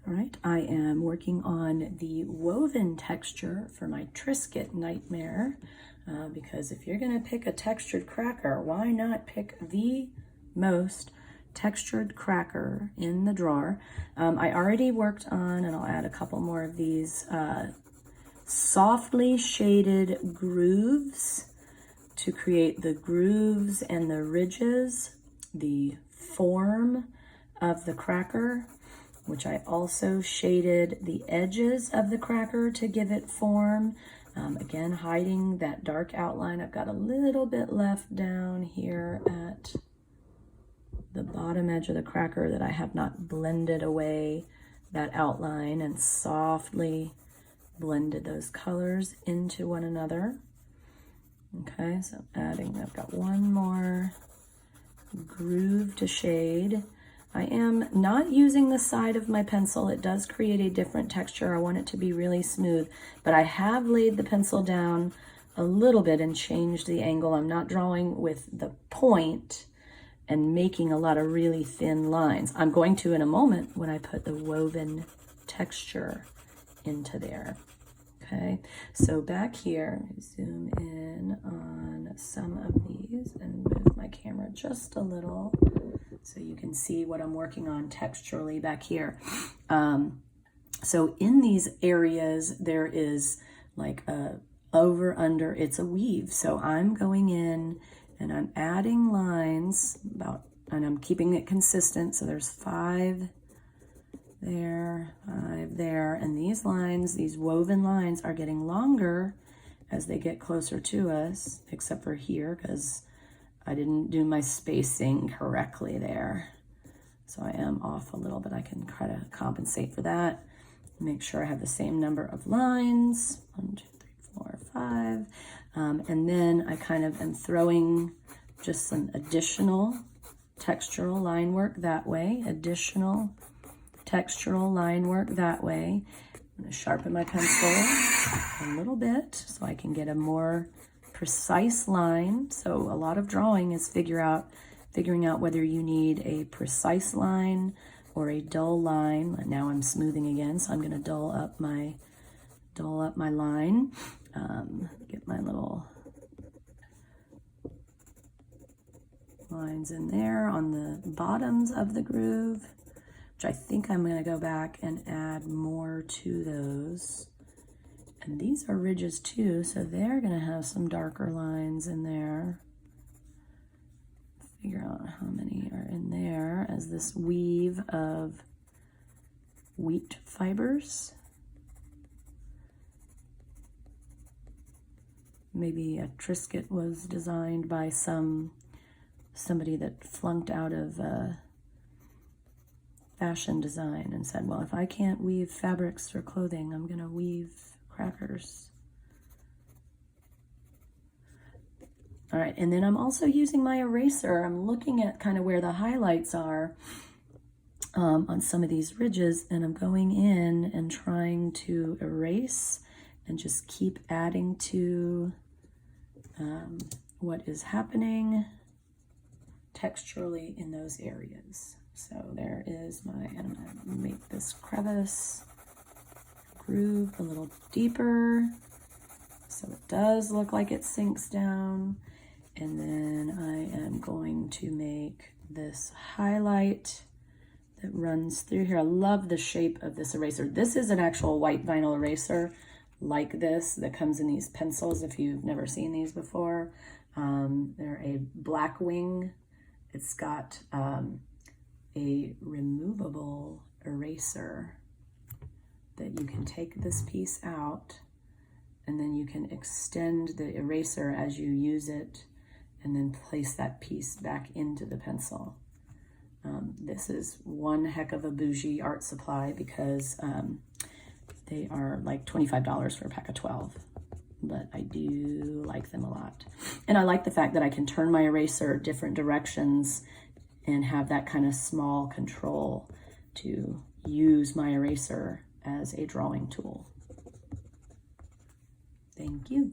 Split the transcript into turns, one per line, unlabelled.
All right, I am working on the woven texture for my Triscuit Nightmare because if you're gonna pick a textured cracker, why not pick the most textured cracker in the drawer? I already worked on, and I'll add a couple more of these, softly shaded grooves to create the grooves and the ridges, the form of the cracker, which I also shaded the edges of the cracker to give it form. Again, hiding that dark outline. I've got a little bit left down here at the bottom edge of the cracker that I have not blended away that outline and softly blended those colors into one another. Okay, so adding, I've got one more groove to shade. I am not using the side of my pencil. It does create a different texture. I want it to be really smooth, but I have laid the pencil down a little bit and changed the angle. I'm not drawing with the point and making a lot of really thin lines. I'm going to in a moment when I put the woven texture into there. Okay, so back here, zoom in on some of these and move my camera just a little so you can see what I'm working on texturally back here. So in these areas, there is like a over, under, it's a weave. So I'm going in and I'm adding lines and I'm keeping it consistent. So there's 5 there, 5 there, and these lines, these woven lines are getting longer as they get closer to us, except for here because I didn't do my spacing correctly there. So I am off a little, but I can try to compensate for that. Make sure I have the same number of lines, 1, 2, 3, 4, 5. And then I kind of am throwing just some additional textural line work that way, additional textural line work that way. I'm gonna sharpen my pencil a little bit so I can get a more precise line. So a lot of drawing is figuring out whether you need a precise line or a dull line. Now I'm smoothing again, so I'm gonna dull up my line. Get my little lines in there on the bottoms of the groove, which I think I'm gonna go back and add more to those. And these are ridges too, so they're gonna have some darker lines in there. Figure out how many are in there as this weave of wheat fibers. Maybe a Triscuit was designed by somebody that flunked out of fashion design and said, well, if I can't weave fabrics for clothing, I'm gonna weave crackers. All right, and then I'm also using my eraser. I'm looking at kind of where the highlights are on some of these ridges, and I'm going in and trying to erase and just keep adding to what is happening texturally in those areas. So there is and I'm gonna make this crevice groove a little deeper so it does look like it sinks down. And then I am going to make this highlight that runs through here. I love the shape of this eraser. This is an actual white vinyl eraser like this that comes in these pencils if you've never seen these before. They're a black wing. It's got a removable eraser that you can take this piece out and then you can extend the eraser as you use it and then place that piece back into the pencil. This is one heck of a bougie art supply because they are like $25 for a pack of 12, but I do like them a lot. And I like the fact that I can turn my eraser different directions and have that kind of small control to use my eraser as a drawing tool. Thank you.